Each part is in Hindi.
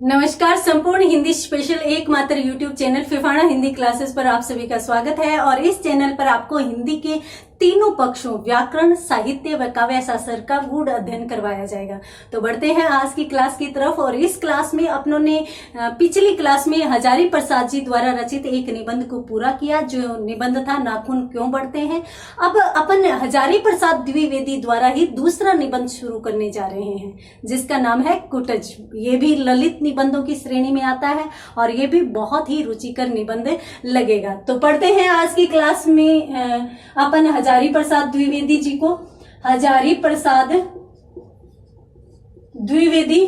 नमस्कार। संपूर्ण हिंदी स्पेशल एकमात्र YouTube channel Phefana Hindi classes पर आप सभी का स्वागत है। और इस चैनल पर आपको हिंदी के तीनों पक्षों व्याकरण, साहित्य व काव्य शास्त्र का गूढ़ अध्ययन करवाया जाएगा। तो बढ़ते हैं आज की क्लास की तरफ। और इस क्लास में अपनों ने पिछली क्लास में हजारी प्रसाद जी द्वारा रचित एक निबंध को पूरा किया, जो निबंध था नाखून क्यों बढ़ते हैं। अब अपन हजारी प्रसाद द्विवेदी द्वारा ही दूसरा निबंध शुरू करने जा रहे हैं, जिसका नाम है कुटज। ये भी ललित निबंधों की श्रेणी में आता है और ये भी बहुत ही रुचिकर निबंध लगेगा। तो पढ़ते हैं आज की क्लास में अपन हजारी प्रसाद द्विवेदी जी को। हजारी प्रसाद द्विवेदी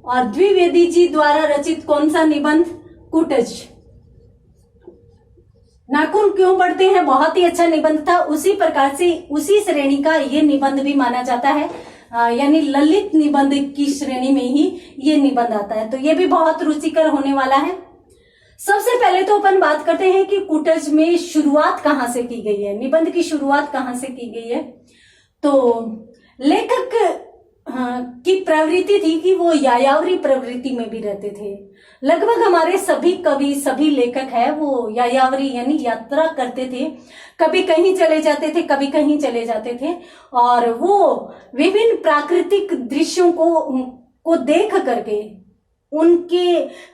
और द्विवेदी जी द्वारा रचित कौन सा निबंध? कुटज। नाखून क्यों बढ़ते हैं बहुत ही अच्छा निबंध था। उसी प्रकार से उसी श्रेणी का ये निबंध भी माना जाता है, यानी ललित निबंध की श्रेणी में ही ये निबंध आता है। तो ये भी बहुत रुचिकर होने वाला है। सबसे पहले तो अपन बात करते हैं कि कुटज में शुरुआत कहां से की गई है, निबंध की शुरुआत कहां से की गई है। तो लेखक की प्रवृत्ति थी कि वो यायावरी प्रवृत्ति में भी रहते थे। लगभग हमारे सभी कवि, सभी लेखक है वो यायावरी यानी यात्रा करते थे। कभी कहीं चले जाते थे, कभी कहीं चले जाते थे और वो विभिन्न प्राकृतिक दृश्यों को देख करके उनके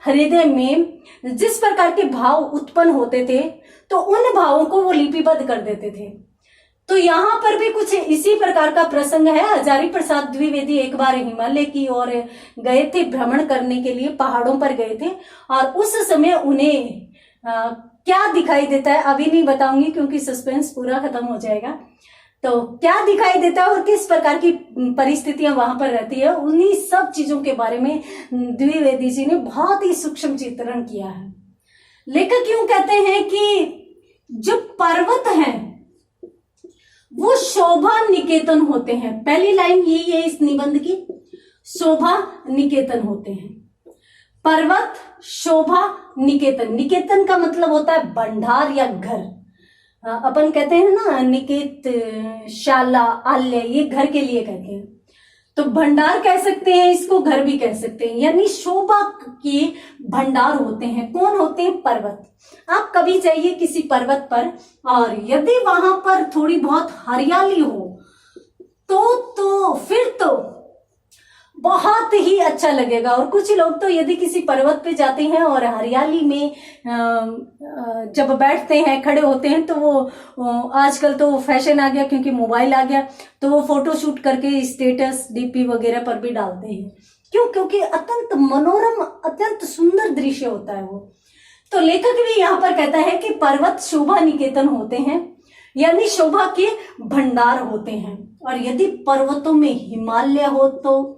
हृदय में जिस प्रकार के भाव उत्पन्न होते थे, तो उन भावों को वो लिपिबद्ध कर देते थे। तो यहाँ पर भी कुछ इसी प्रकार का प्रसंग है। हजारी प्रसाद द्विवेदी एक बार हिमालय की ओर गए थे, भ्रमण करने के लिए पहाड़ों पर गए थे। और उस समय उन्हें क्या दिखाई देता है अभी नहीं बताऊंगी, क्योंकि सस्पेंस पूरा खत्म हो जाएगा। तो क्या दिखाई देता है और किस प्रकार की परिस्थितियां वहां पर रहती है, उन्हीं सब चीजों के बारे में द्विवेदी जी ने बहुत ही सूक्ष्म चित्रण किया है। लेखक यूं कहते हैं कि जो पर्वत हैं वो शोभा निकेतन होते हैं। पहली लाइन यही है इस निबंध की, शोभा निकेतन होते हैं। पर्वत शोभा निकेतन। निकेतन का मतलब होता है भंडार या घर। अपन कहते हैं ना निकेत, शाला, आल्य, ये घर के लिए कहते हैं। तो भंडार कह सकते हैं इसको, घर भी कह सकते हैं। यानी शोभा के भंडार होते हैं। कौन होते हैं? पर्वत। आप कभी जाइए किसी पर्वत पर और यदि वहां पर थोड़ी बहुत हरियाली हो तो फिर तो बहुत ही अच्छा लगेगा। और कुछ लोग तो यदि किसी पर्वत पे जाते हैं और हरियाली में जब बैठते हैं, खड़े होते हैं, तो वो आजकल तो फैशन आ गया क्योंकि मोबाइल आ गया, तो वो फोटो शूट करके स्टेटस, डीपी वगैरह पर भी डालते हैं। क्यों? क्योंकि अत्यंत मनोरम, अत्यंत सुंदर दृश्य होता है वो। तो लेखक भी यहाँ पर कहता है कि पर्वत शोभा निकेतन होते हैं, यानी शोभा के भंडार होते हैं। और यदि पर्वतों में हिमालय हो तो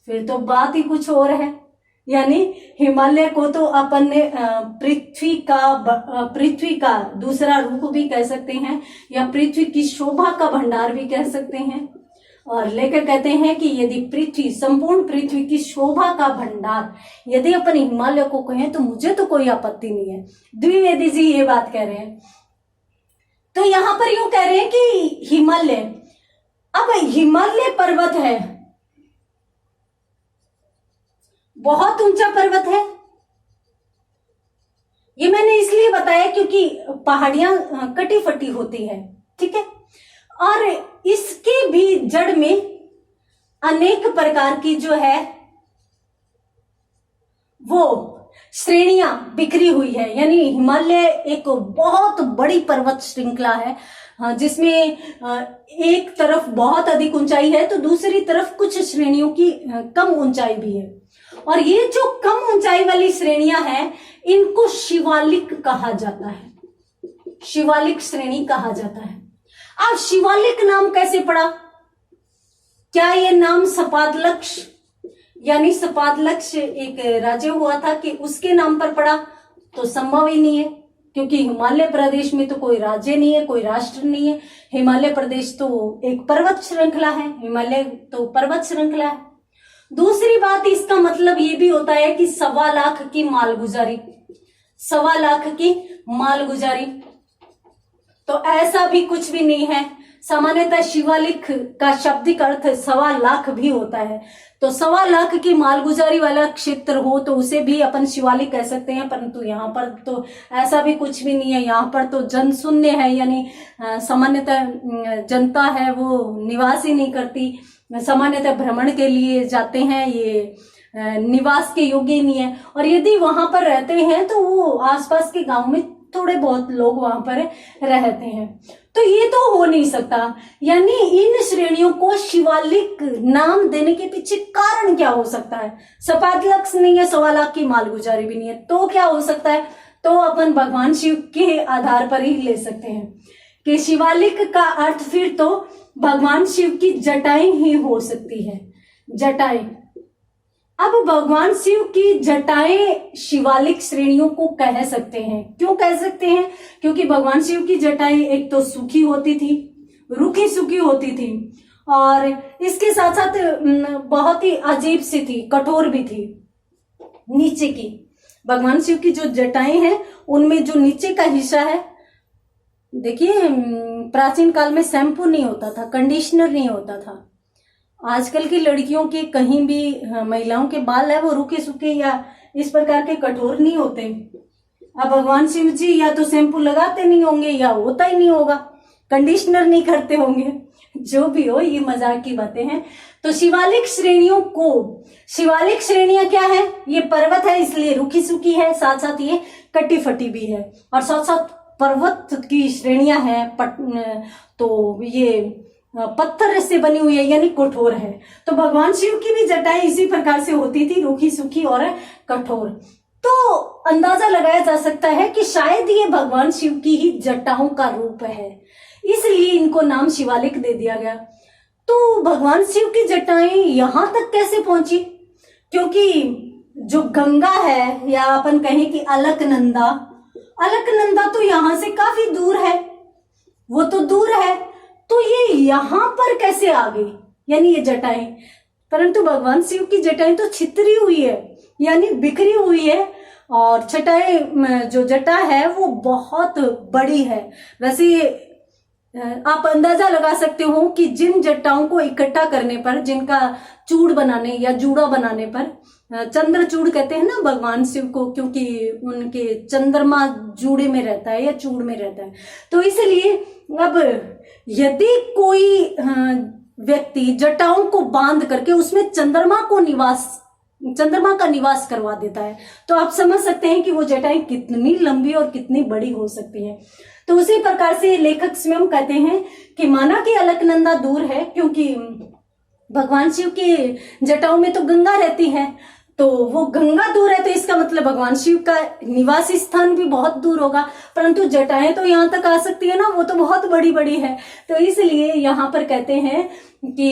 फिर तो बात ही कुछ और है। यानी हिमालय को तो अपन ने पृथ्वी का दूसरा रूप भी कह सकते हैं, या पृथ्वी की शोभा का भंडार भी कह सकते हैं। और लेकर कहते हैं कि यदि पृथ्वी, संपूर्ण पृथ्वी की शोभा का भंडार यदि अपन हिमालय को कहें तो मुझे तो कोई आपत्ति नहीं है। द्विवेदी जी ये बात कह रहे हैं। तो यहां पर यूं कह रहे हैं कि हिमालय, अब हिमालय पर्वत है, बहुत ऊंचा पर्वत है। ये मैंने इसलिए बताया क्योंकि पहाड़ियां कटी फटी होती है, ठीक है। और इसके भी जड़ में अनेक प्रकार की जो है वो श्रेणियां बिखरी हुई है। यानी हिमालय एक बहुत बड़ी पर्वत श्रृंखला है, जिसमें एक तरफ बहुत अधिक ऊंचाई है तो दूसरी तरफ कुछ श्रेणियों की कम ऊंचाई भी है। और ये जो कम ऊंचाई वाली श्रेणियां हैं, इनको शिवालिक कहा जाता है। शिवालिक श्रेणी कहा जाता है। अब शिवालिक नाम कैसे पड़ा? क्या ये नाम सपादलक्ष, यानी सपादलक्ष एक राज्य हुआ था कि उसके नाम पर पड़ा? तो संभव ही नहीं है, क्योंकि हिमालय प्रदेश में तो कोई राज्य नहीं है, कोई राष्ट्र नहीं है। हिमालय प्रदेश तो एक पर्वत श्रृंखला है, हिमालय तो पर्वत श्रृंखला है। दूसरी बात, इसका मतलब ये भी होता है कि 1.25 लाख की मालगुजारी, 1.25 लाख की मालगुजारी। तो ऐसा भी कुछ भी नहीं है। सामान्यतः शिवालिक का शाब्दिक अर्थ 1.25 लाख भी होता है। तो 1.25 लाख की मालगुजारी वाला क्षेत्र हो तो उसे भी अपन शिवालिक कह सकते हैं, परंतु यहाँ पर तो ऐसा भी कुछ भी नहीं है। यहाँ पर तो जनशून्य है, यानी सामान्यतः जनता है वो निवास ही नहीं करती, सामान्यतः भ्रमण के लिए जाते हैं, ये निवास के योग्य नहीं है। और यदि वहां पर रहते हैं तो वो आसपास के गांव में थोड़े बहुत लोग वहां पर रहते हैं। तो ये तो हो नहीं सकता, यानी इन श्रेणियों को शिवालिक नाम देने के पीछे कारण क्या हो सकता है? सपाट लक्ष्य नहीं है, 1.25 लाख की मालगुजारी भी नहीं है, तो क्या हो सकता है? तो अपन भगवान शिव के आधार पर ही ले सकते हैं कि शिवालिक का अर्थ फिर तो भगवान शिव की जटाएं ही हो सकती है। जटाएं, अब भगवान शिव की जटाएं शिवालिक श्रेणियों को कह सकते हैं। क्यों कह सकते हैं? क्योंकि भगवान शिव की जटाएं एक तो सूखी होती थी, रूखी सूखी होती थी, और इसके साथ साथ बहुत ही अजीब सी थी, कठोर भी थी नीचे की। भगवान शिव की जो जटाएं हैं उनमें जो नीचे का हिस्सा है, देखिए प्राचीन काल में शैम्पू नहीं होता था, कंडीशनर नहीं होता था। आजकल की लड़कियों के कहीं भी महिलाओं के बाल है वो रूखे सूखे या इस प्रकार के कठोर नहीं होते। अब भगवान शिव जी या तो शैम्पू लगाते नहीं होंगे या होता ही नहीं होगा, कंडीशनर नहीं करते होंगे, जो भी हो, ये मजाक की बातें हैं। तो शिवालिक श्रेणियों को, शिवालिक श्रेणियां क्या है? ये पर्वत है इसलिए रूखी सूखी है, साथ साथ ये कटी फटी भी है, और साथ साथ पर्वत की श्रेणियां हैं तो ये पत्थर से बनी हुई है, यानी कठोर है। तो भगवान शिव की भी जटाएं इसी प्रकार से होती थी, रूखी सूखी और कठोर। तो अंदाजा लगाया जा सकता है कि शायद ये भगवान शिव की ही जटाओं का रूप है, इसलिए इनको नाम शिवालिक दे दिया गया। तो भगवान शिव की जटाएं यहां तक कैसे पहुंची? क्योंकि जो गंगा है, या अपन कहें कि अलकनंदा, अलकनंदा तो यहां से काफी दूर है, वो तो दूर है, तो ये यहां पर कैसे आ गई, यानी ये जटाएं? परंतु भगवान शिव की जटाएं तो छितरी हुई है, यानी बिखरी हुई है, और जटाएं, जो जटा है वो बहुत बड़ी है। वैसे आप अंदाजा लगा सकते हो कि जिन जटाओं को इकट्ठा करने पर, जिनका चूड़ बनाने या जूड़ा बनाने पर, चंद्रचूड़ कहते हैं ना भगवान शिव को, क्योंकि उनके चंद्रमा जूड़े में रहता है या चूड़ में रहता है। तो इसलिए अब यदि कोई व्यक्ति जटाओं को बांध करके उसमें चंद्रमा का निवास करवा देता है, तो आप समझ सकते हैं कि वो जटाएं कितनी लंबी और कितनी बड़ी हो सकती हैं। तो उसी प्रकार से लेखक स्वयं कहते हैं कि माना कि अलकनंदा दूर है, क्योंकि भगवान शिव की जटाओं में तो गंगा रहती है, तो वो गंगा दूर है, तो इसका मतलब भगवान शिव का निवास स्थान भी बहुत दूर होगा। परंतु जटाएं तो यहाँ तक आ सकती है ना, वो तो बहुत बड़ी बड़ी है। तो इसलिए यहाँ पर कहते हैं कि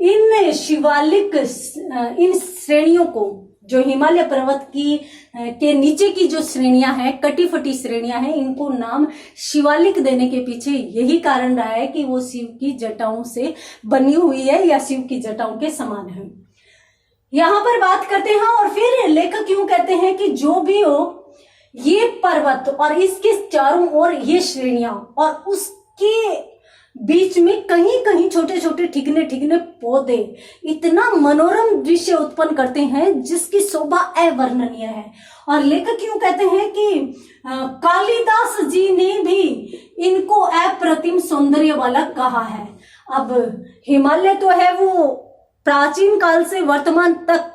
इन शिवालिक, इन श्रेणियों को, जो हिमालय पर्वत की के नीचे की जो श्रेणियां हैं, कटी फटी श्रेणियां हैं, इनको नाम शिवालिक देने के पीछे यही कारण रहा है कि वो शिव की जटाओं से बनी हुई है या शिव की जटाओं के समान है। यहां पर बात करते हैं, और फिर लेखक क्यों कहते हैं कि जो भी हो, ये पर्वत और इसके चारों ओर ये श्रेणियां, और उसके बीच में कहीं कहीं छोटे छोटे ठिकने ठिकने पौधे इतना मनोरम दृश्य उत्पन्न करते हैं जिसकी शोभा अवर्णनीय है। और लेखक क्यों कहते हैं कि कालिदास जी ने भी इनको अप्रतिम सौंदर्य वाला कहा है। अब हिमालय तो है वो प्राचीन काल से वर्तमान तक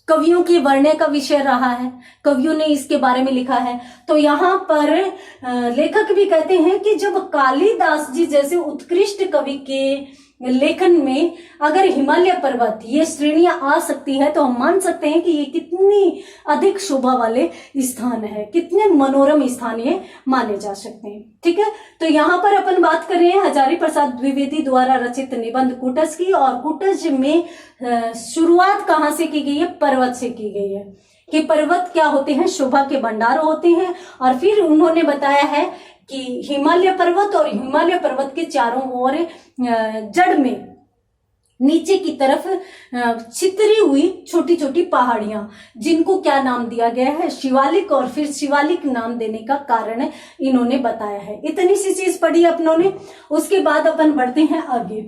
कवियों की वर्ण्य का विषय रहा है, कवियों ने इसके बारे में लिखा है। तो यहाँ पर लेखक भी कहते हैं कि जब कालिदास जी जैसे उत्कृष्ट कवि के लेखन में अगर हिमालय पर्वत, ये श्रेणियां आ सकती है, तो हम मान सकते हैं कि ये कितनी अधिक शोभा वाले स्थान है, कितने मनोरम स्थान ये माने जा सकते हैं। ठीक है, तो यहाँ पर अपन बात कर रहे हैं हजारी प्रसाद द्विवेदी द्वारा रचित निबंध कूटज की, और कूटज में शुरुआत कहाँ से की गई है? पर्वत से की गई है कि पर्वत क्या होते हैं? शोभा के भंडार होते हैं। और फिर उन्होंने बताया है कि हिमालय पर्वत और हिमालय पर्वत के चारों ओर जड़ में नीचे की तरफ छितरी हुई छोटी छोटी पहाड़ियां, जिनको क्या नाम दिया गया है, शिवालिक। और फिर शिवालिक नाम देने का कारण इन्होंने बताया है। इतनी सी चीज पढ़ी अपनों ने। उसके बाद अपन बढ़ते हैं आगे।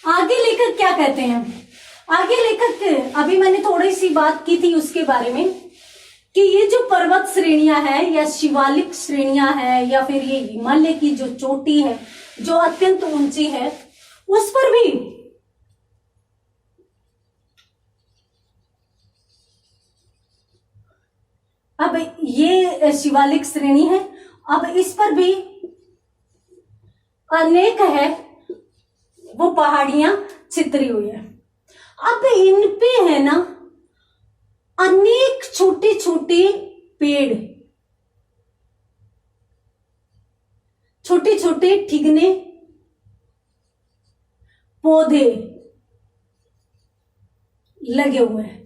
आगे लेखक क्या कहते हैं? आगे लेखक, अभी मैंने थोड़ी सी बात की थी उसके बारे में कि ये जो पर्वत श्रेणियां है या शिवालिक श्रेणियां है या फिर ये हिमालय की जो चोटी है जो अत्यंत ऊंची है, उस पर भी अब ये शिवालिक श्रेणी है, अब इस पर भी अनेक है वो पहाड़ियां छितरी हुई है। अब इन पे है ना अनेक छोटे छोटे पेड़, छोटे छोटे ठिगने, पौधे लगे हुए हैं।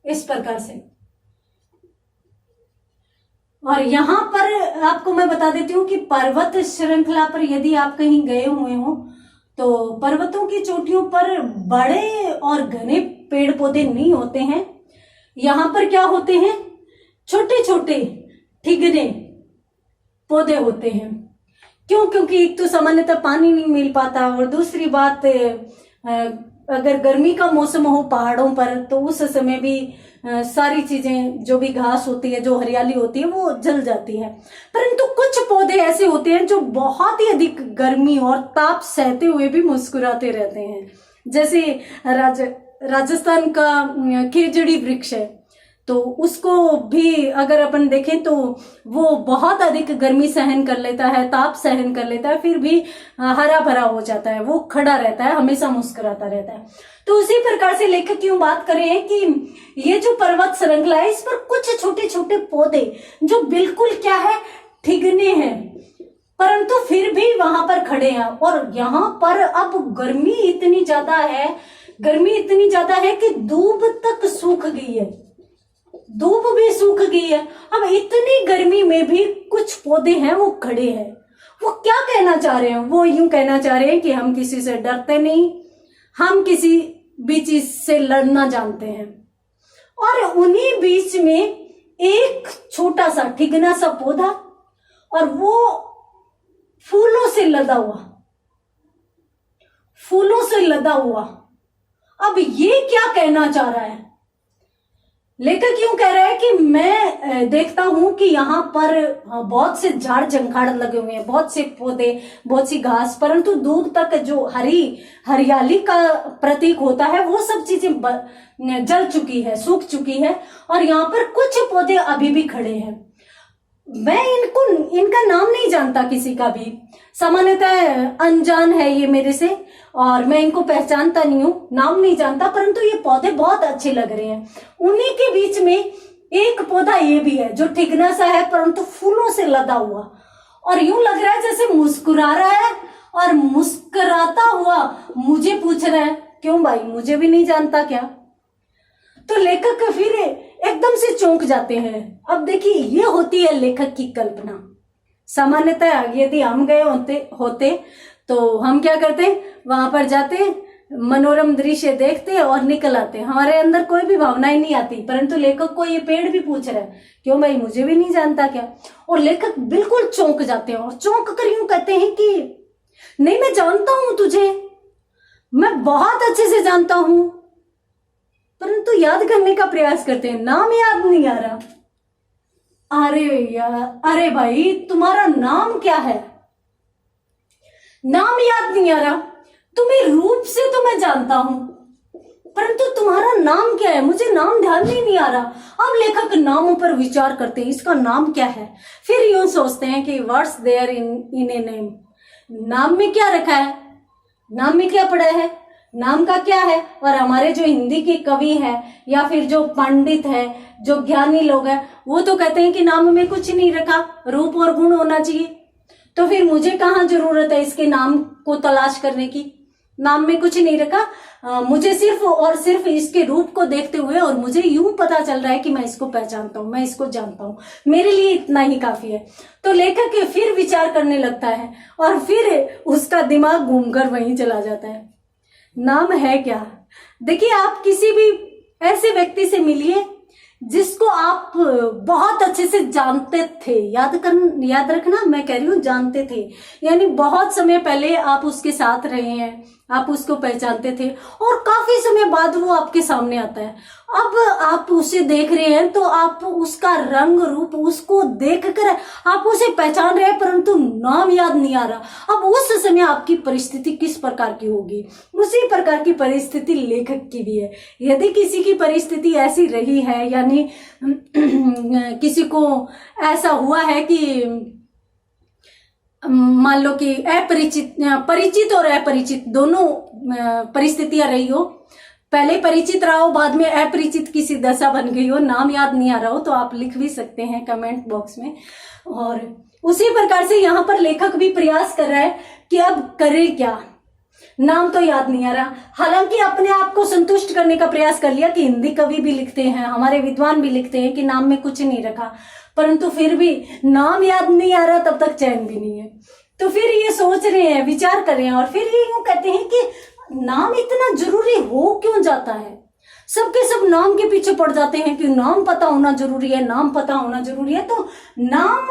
इस प्रकार से। और यहां पर आपको मैं बता देती हूँ कि पर्वत श्रृंखला पर यदि आप कहीं गए हुए हो तो पर्वतों की चोटियों पर बड़े और घने पेड़ पौधे नहीं होते हैं। यहां पर क्या होते हैं? छोटे छोटे ठिगने पौधे होते हैं। क्यों? क्योंकि एक तो सामान्यतः पानी नहीं मिल पाता, और दूसरी बात अगर गर्मी का मौसम हो पहाड़ों पर तो उस समय भी सारी चीजें, जो भी घास होती है, जो हरियाली होती है, वो जल जाती है। परंतु कुछ पौधे ऐसे होते हैं जो बहुत ही अधिक गर्मी और ताप सहते हुए भी मुस्कुराते रहते हैं। जैसे राजस्थान का खेजड़ी वृक्ष है, तो उसको भी अगर अपन देखें तो वो बहुत अधिक गर्मी सहन कर लेता है, ताप सहन कर लेता है, फिर भी हरा भरा हो जाता है, वो खड़ा रहता है, हमेशा मुस्कुराता रहता है। तो उसी प्रकार से लेखक यूं बात कर रहे हैं कि ये जो पर्वत श्रृंखला है, इस पर कुछ छोटे छोटे पौधे जो बिल्कुल क्या है, ठिगने हैं, परंतु फिर भी वहां पर खड़े हैं। और यहाँ पर अब गर्मी इतनी ज्यादा है, गर्मी इतनी ज्यादा है कि दूब तक सूख गई है, धूप भी सूख गई है। अब इतनी गर्मी में भी कुछ पौधे हैं वो खड़े हैं। वो क्या कहना चाह रहे हैं? वो यूं कहना चाह रहे हैं कि हम किसी से डरते नहीं, हम किसी भी चीज से लड़ना जानते हैं। और उन्हीं बीच में एक छोटा सा ठिगना सा पौधा, और वो फूलों से लदा हुआ, फूलों से लदा हुआ। अब ये क्या कहना चाह रहा है? लेखक यूं कह रहा है कि मैं देखता हूं कि यहाँ पर बहुत से झाड़ जंखाड़ लगे हुए हैं, बहुत से पौधे, बहुत सी घास, परंतु दूर तक जो हरियाली का प्रतीक होता है वो सब चीजें जल चुकी है, सूख चुकी है, और यहाँ पर कुछ पौधे अभी भी खड़े हैं। मैं इनका नाम नहीं जानता किसी का भी, सामान्यतः अनजान है ये मेरे से, और मैं इनको पहचानता नहीं हूँ, नाम नहीं जानता, परंतु ये पौधे बहुत अच्छे लग रहे हैं। उन्हीं के बीच में एक पौधा ये भी है जो ठिगना सा है परंतु फूलों से लदा हुआ, और यूं लग रहा है जैसे मुस्कुरा रहा है, और मुस्कुराता हुआ मुझे पूछ रहा है, क्यों भाई, मुझे भी नहीं जानता क्या? तो लेखक फिर एकदम से चौंक जाते हैं। अब देखिए, ये होती है लेखक की कल्पना। सामान्यतः यदि हम गए होते तो हम क्या करते? वहां पर जाते, मनोरम दृश्य देखते और निकल आते, हमारे अंदर कोई भी भावनाएं नहीं आती। परंतु लेखक को ये पेड़ भी पूछ रहा है, क्यों भाई, मुझे भी नहीं जानता क्या? और लेखक बिल्कुल चौंक जाते हैं, और चौंक कर यूं कहते हैं कि नहीं, मैं जानता हूं तुझे, मैं बहुत अच्छे से जानता हूं, परंतु याद करने का प्रयास करते हैं, नाम याद नहीं आ रहा। अरे यार, अरे भाई, तुम्हारा नाम क्या है? नाम याद नहीं आ रहा। तुम्हें रूप से तो मैं जानता हूं, परंतु तुम्हारा नाम क्या है? मुझे नाम ध्यान में नहीं आ रहा। अब लेखक नामों पर विचार करते हैं, इसका नाम क्या है? फिर यूं सोचते हैं कि what's there in a name, नाम में क्या रखा है, नाम में क्या पड़ा है, नाम का क्या है? और हमारे जो हिंदी के कवि हैं या फिर जो पंडित है, जो ज्ञानी लोग हैं, वो तो कहते हैं कि नाम में कुछ नहीं रखा, रूप और गुण होना चाहिए। तो फिर मुझे कहाँ जरूरत है इसके नाम को तलाश करने की? नाम में कुछ नहीं रखा, मुझे सिर्फ और सिर्फ इसके रूप को देखते हुए और मुझे यूं पता चल रहा है कि मैं इसको पहचानता हूं, मैं इसको जानता हूं, मेरे लिए इतना ही काफी है। तो लेखक फिर विचार करने लगता है और फिर उसका दिमाग घूमकर वहीं चला जाता है। नाम है क्या? देखिए, आप किसी भी ऐसे व्यक्ति से मिलिए जिसको आप बहुत अच्छे से जानते थे। याद रखना, मैं कह रही हूं जानते थे, यानी बहुत समय पहले आप उसके साथ रहे हैं, आप उसको पहचानते थे और काफी समय बाद वो आपके सामने आता है। अब आप उसे देख रहे हैं तो आप उसका रंग रूप उसको देखकर आप उसे पहचान रहे हैं, परंतु नाम याद नहीं आ रहा। अब उस समय आपकी परिस्थिति किस प्रकार की होगी? उसी प्रकार की परिस्थिति लेखक की भी है। यदि किसी की परिस्थिति ऐसी रही है, यानी किसी को ऐसा हुआ है कि मान लो कि परिचित और अपरिचित दोनों परिस्थितियां रही हो, पहले परिचित रहा हो, बाद में अपरिचित किसी दशा बन गई हो, नाम याद नहीं आ रहा हो, तो आप लिख भी सकते हैं कमेंट बॉक्स में। और उसी प्रकार से यहाँ पर लेखक भी प्रयास कर रहा है कि अब करे क्या, नाम तो याद नहीं आ रहा। हालांकि अपने आप को संतुष्ट करने का प्रयास कर लिया कि हिंदी कवि भी लिखते हैं, हमारे विद्वान भी लिखते हैं कि नाम में कुछ नहीं रखा, परंतु फिर भी नाम याद नहीं आ रहा, तब तक चैन भी नहीं है। तो फिर ये सोच रहे हैं, विचार कर रहे हैं और फिर ये यूं कहते हैं कि नाम इतना जरूरी हो क्यों जाता है? सबके सब नाम के पीछे पड़ जाते हैं कि नाम पता होना जरूरी है, नाम पता होना जरूरी है। तो नाम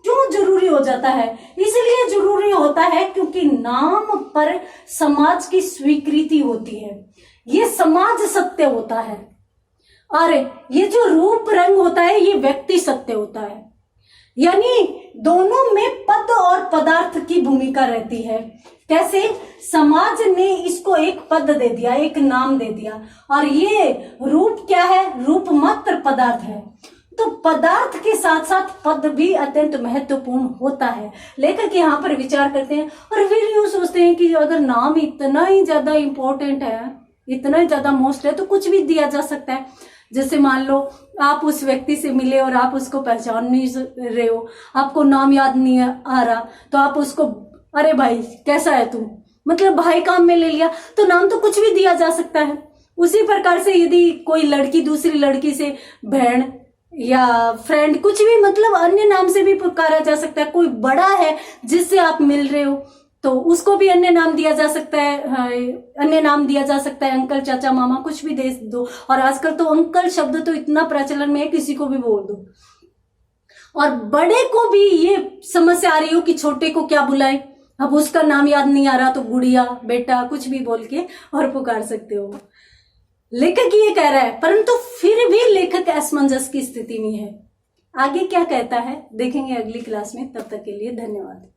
क्यों जरूरी हो जाता है? इसलिए जरूरी होता है क्योंकि नाम पर समाज की स्वीकृति होती है, ये समाज सत्य होता है, और ये जो रूप रंग होता है ये व्यक्ति सत्य होता है। यानी दोनों में पद और पदार्थ की भूमिका रहती है। कैसे? समाज ने इसको एक पद दे दिया, एक नाम दे दिया, और ये रूप क्या है? रूप मात्र पदार्थ है। तो पदार्थ के साथ साथ पद भी अत्यंत महत्वपूर्ण होता है। लेखक यहाँ पर विचार करते हैं और फिर यूं सोचते हैं कि अगर नाम इतना ही ज्यादा इंपॉर्टेंट है, इतना ही ज्यादा मोस्ट है, तो कुछ भी दिया जा सकता है। जैसे मान लो आप उस व्यक्ति से मिले और आप उसको पहचान नहीं रहे हो, आपको नाम याद नहीं आ रहा, तो आप उसको अरे भाई कैसा है तू, मतलब भाई काम में ले लिया, तो नाम तो कुछ भी दिया जा सकता है। उसी प्रकार से यदि कोई लड़की दूसरी लड़की से बहन या फ्रेंड, कुछ भी मतलब अन्य नाम से भी पुकारा जा सकता है। कोई बड़ा है जिससे आप मिल रहे हो तो उसको भी अन्य नाम दिया जा सकता है, अन्य नाम दिया जा सकता है, अंकल चाचा मामा कुछ भी दे दो। और आजकल तो अंकल शब्द तो इतना प्रचलन में है, किसी को भी बोल दो। और बड़े को भी ये समस्या आ रही हो कि छोटे को क्या बुलाएं, अब उसका नाम याद नहीं आ रहा तो गुड़िया बेटा कुछ भी बोल के और पुकार सकते हो। लेखक ये कह रहा है, परंतु फिर भी लेखक असमंजस की स्थिति में है। आगे क्या कहता है देखेंगे अगली क्लास में। तब तक के लिए धन्यवाद।